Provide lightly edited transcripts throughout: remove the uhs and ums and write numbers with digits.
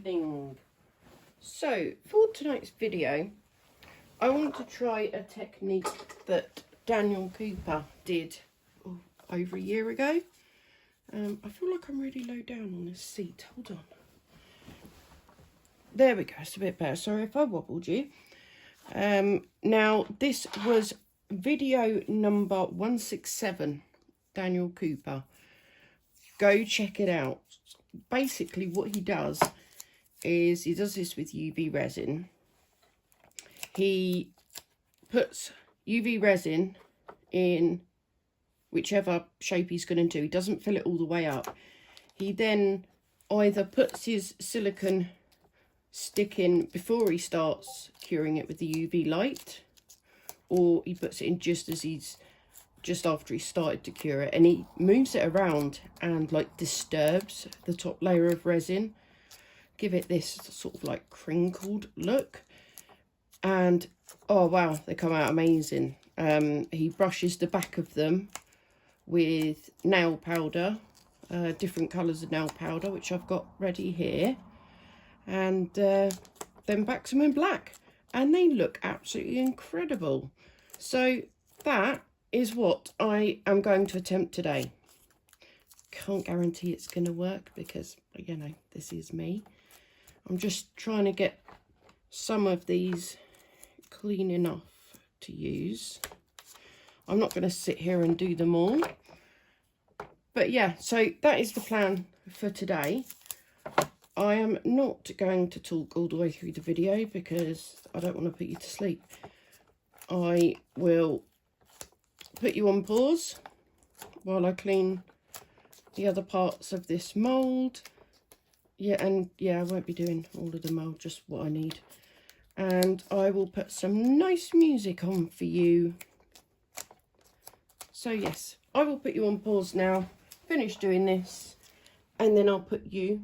evening. So for tonight's video I want to try a technique that Daniel Cooper did over a year ago. I feel like I'm really low down on this seat. Hold on. There we go, it's a bit better. Sorry if I wobbled you. Now this was video number 167, Daniel Cooper. Go check it out. Basically what he does is he does this with UV resin. He puts UV resin in whichever shape he's going to do. He doesn't fill it all the way up. He then either puts his silicone stick in before he starts curing it with the UV light, or he puts it in just after he started to cure it, and he moves it around and like disturbs the top layer of resin, give it this sort of like crinkled look, and oh wow, they come out amazing. He brushes the back of them with nail powder, different colours of nail powder, which I've got ready here, and then backs them in black, and they look absolutely incredible. So that is what I am going to attempt today. Can't guarantee it's going to work because, you know, this is me. I'm just trying to get some of these clean enough to use. I'm not going to sit here and do them all. But yeah, so that is the plan for today. I am not going to talk all the way through the video because I don't want to put you to sleep. I will put you on pause while I clean the other parts of this mould. Yeah, and yeah, I won't be doing all of the mould, just what I need. And I will put some nice music on for you. So yes, I will put you on pause now, finish doing this, and then I'll put you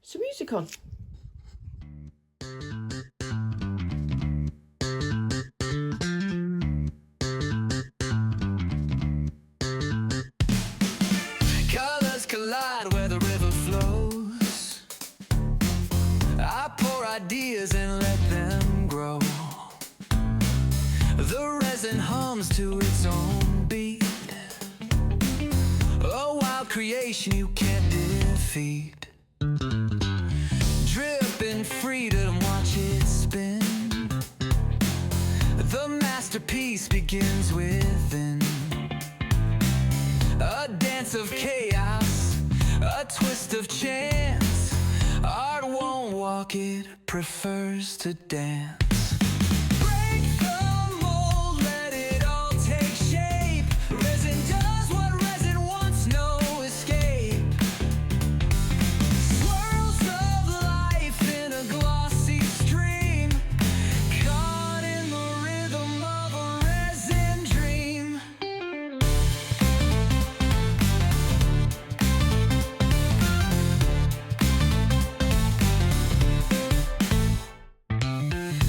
some music on. Colors collide where the river flows. I pour ideas and let them grow. The resin hums to its own beat, a wild creation you can't defeat. Dripping freedom, watch it spin. The masterpiece begins within. A dance of chaos, a twist of chance. Art won't walk, it prefers to dance. Break the mold, let it all take shape. Resin does what resin wants, no escape. Swirls of life in a glossy stream, caught in the rhythm of a resin dream.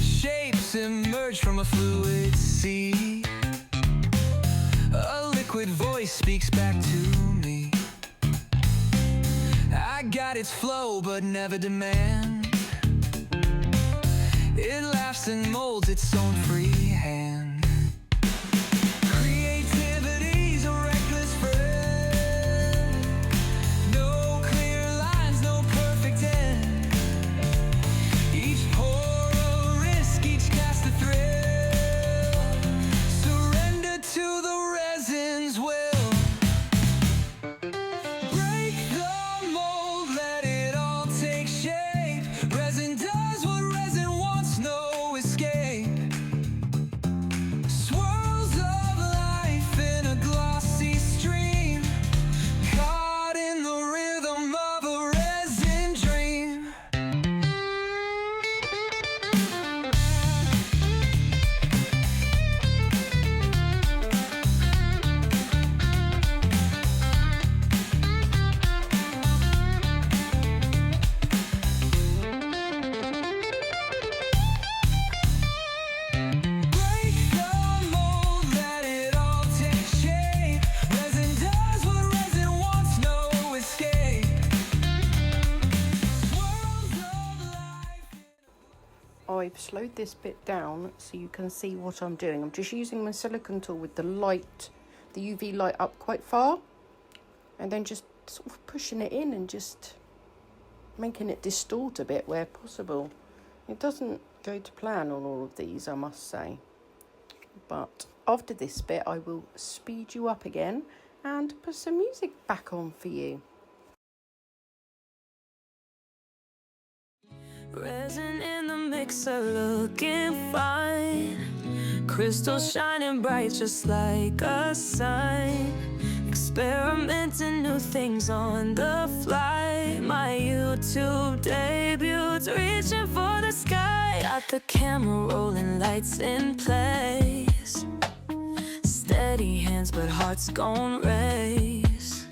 Shapes emerge from a fluid sea. A liquid voice speaks back to me. I got its flow but never demand. It laughs and molds its own free hand. Creativity's a reckless friend. No clear lines, no perfect end. Each pour a risk, each cast a thrill. Surrender to the resin's will. Break the mold, let it all take shape. Resin does what resin wants, no escape. I've slowed this bit down so you can see what I'm doing. I'm just using my silicone tool with the light, the UV light up quite far, and then just sort of pushing it in and just making it distort a bit where possible. It doesn't go to plan on all of these, I must say. But after this bit, I will speed you up again and put some music back on for you. Resin in the mixer looking fine. Crystals shining bright just like a sign. Experimenting new things on the fly. My YouTube debuts reaching for the sky. Got the camera rolling, lights in place. Steady hands but hearts gon' race.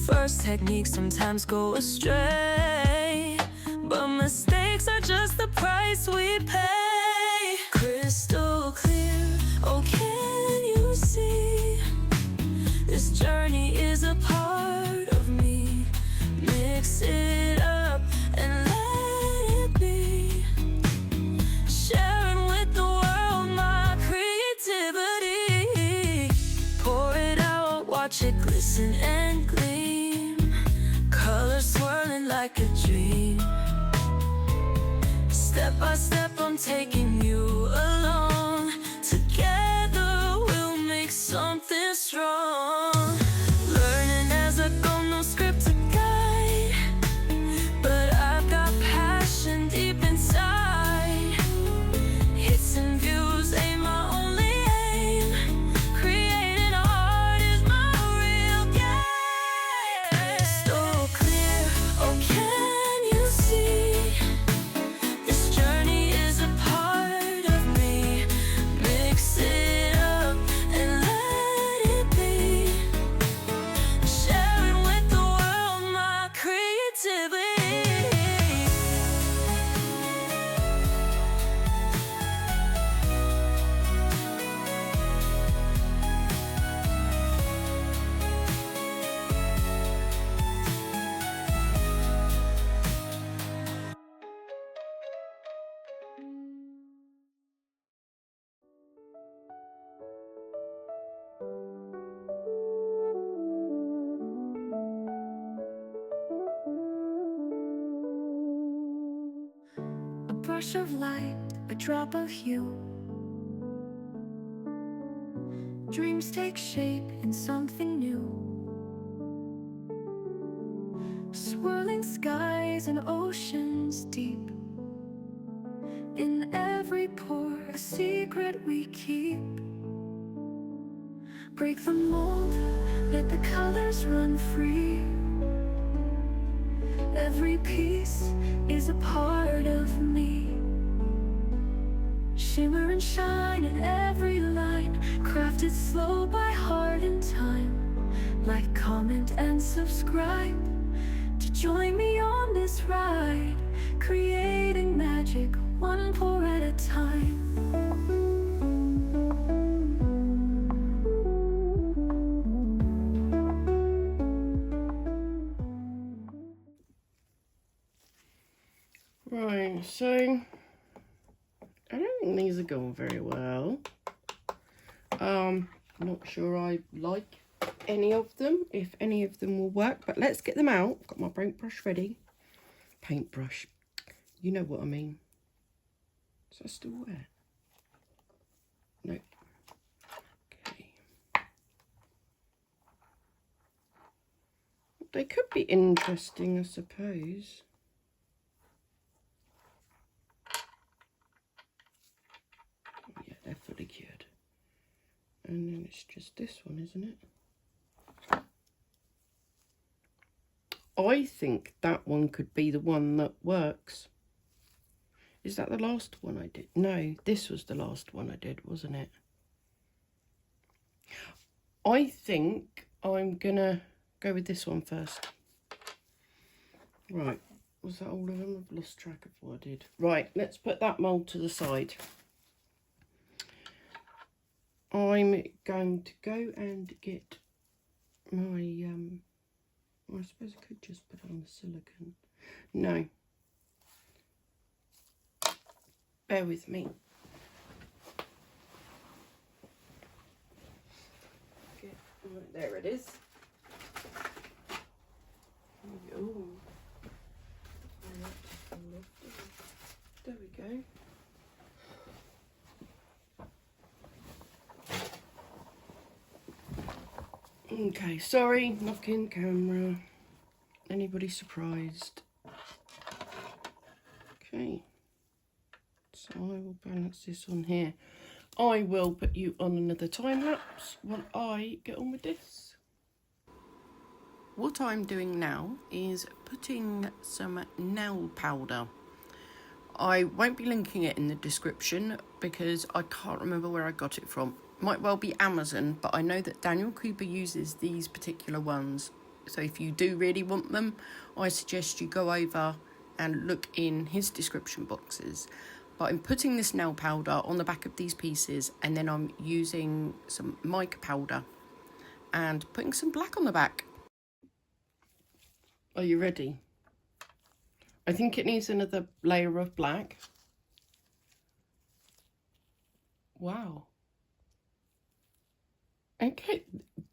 First techniques sometimes go astray, but mistakes are just the price we pay. Crystal clear, oh can you see? This journey is a part of me. Mix it up and let it be. Sharing with the world my creativity. Pour it out, watch it glisten and gleam. Colors swirling like a dream. Step by step I'm taking you along. Together we'll make something strong. Learning as I go, no script to guide, but I've got passion deep inside. Hits and views ain't my only aim. Creating art is my real game. So clear, oh can you see? This journey is a part of me. Mix it up and let it be. Sharing with the world my creativity. A brush of light, a drop of hue. Dreams take shape in something new. Swirling skies and oceans deep. In every pore, a secret we keep. Break the mold, let the colors run free. Every piece is a part of me. Shimmer and shine in every line, crafted slow by heart and time. Like, comment and subscribe to join me on this ride, creating magic one pour at a time. Right, so I don't think these are going very well. Not sure I like any of them, if any of them will work, but let's get them out. Got my paintbrush ready. Paintbrush, you know what I mean. Is that still wet? No. Okay. They could be interesting, I suppose. Yeah, they're fully cured. And then it's just this one, isn't it? I think that one could be the one that works. Is that the last one I did? No, this was the last one I did, wasn't it? I think I'm gonna go with this one first. Right, was that all of them? I've lost track of what I did. Right, let's put that mould to the side. I'm going to go and get my, I suppose I could just put it on the silicone. No. Bear with me. Okay, right, there it is. Oh. There we go. Okay, sorry, knocking camera. Anybody surprised? Okay, so I will balance this on here. I will put you on another time lapse while I get on with this. What I'm doing now is putting some nail powder. I won't be linking it in the description because I can't remember where I got it from. Might well be Amazon, but I know that Daniel Cooper uses these particular ones. So if you do really want them, I suggest you go over and look in his description boxes. But I'm putting this nail powder on the back of these pieces, and then I'm using some mica powder and putting some black on the back. Are you ready? I think it needs another layer of black. Wow. Okay,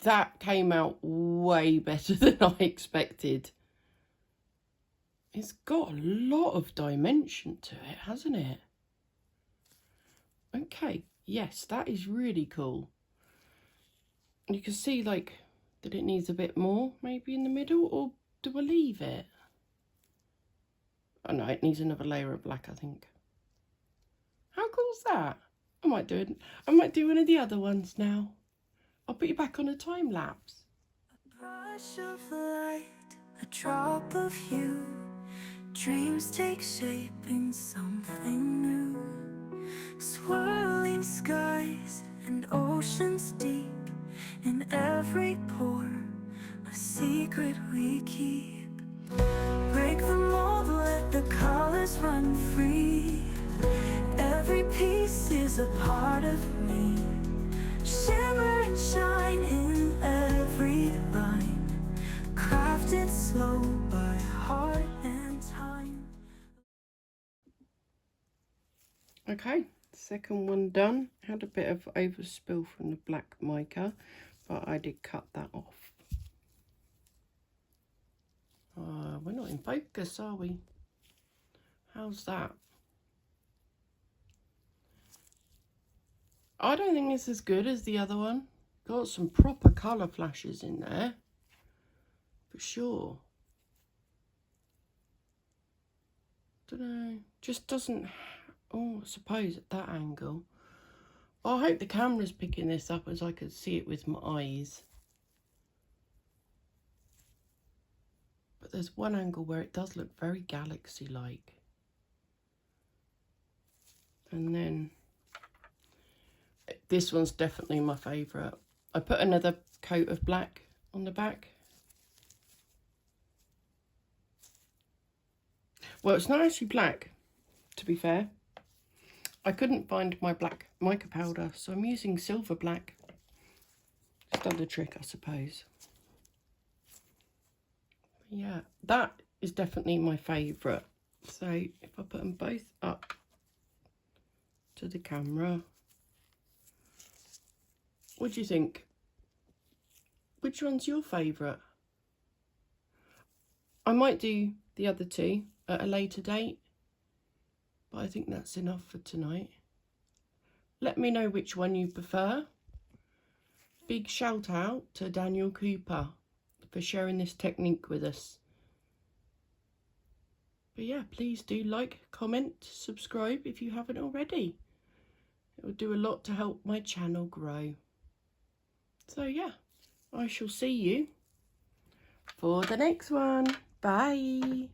that came out way better than I expected. It's got a lot of dimension to it, hasn't it? Okay, yes, that is really cool. You can see, like, that it needs a bit more, maybe in the middle, or do I leave it? Oh no, it needs another layer of black, I think. How cool's that? I might do it. I might do one of the other ones now. I'll put you back on a time lapse. A brush of light, a drop of hue. Dreams take shape in something new. Swirling skies and oceans deep. In every pore, a secret we keep. Break the mold, let the colors run free. Every piece is a part of me. Shimmer and shine in every line. Crafted slow by heart and time. Okay, second one done. Had a bit of overspill from the black mica, but I did cut that off. We're not in focus, are we? How's that? I don't think it's as good as the other one. Got some proper colour flashes in there, for sure. Don't know, just doesn't. Oh, I suppose at that angle. Oh, I hope the camera's picking this up as I could see it with my eyes. But there's one angle where it does look very galaxy-like. And then this one's definitely my favourite. I put another coat of black on the back. Well, it's not actually black, to be fair. I couldn't find my black mica powder, so I'm using silver black. It's done the trick, I suppose. Yeah, that is definitely my favourite. So if I put them both up to the camera, what do you think? Which one's your favourite? I might do the other two at a later date, but I think that's enough for tonight. Let me know which one you prefer. Big shout out to Daniel Cooper for sharing this technique with us. But yeah, please do like, comment, subscribe if you haven't already. It will do a lot to help my channel grow. So yeah, I shall see you for the next one. Bye.